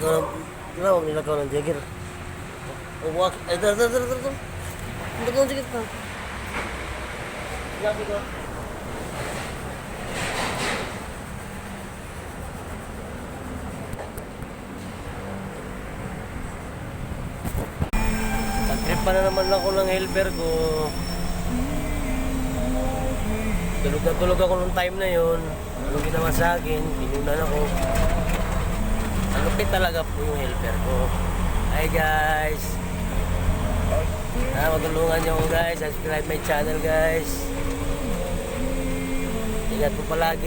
nilakaw ng... Huwag nilakaw ng jagger. Uwak. Ay, dar. Nilakaw ng jagger ka. Gabi ko. Nag-trip pa na naman ako ng helper ko. Tulog na tulog ako nung time na yun. Ano ginawa sa akin? Pinunan ako. Malupit talaga po yung helper ko. Hi guys! Matulungan niyo ako guys. Subscribe my channel guys. Ingat po palagi.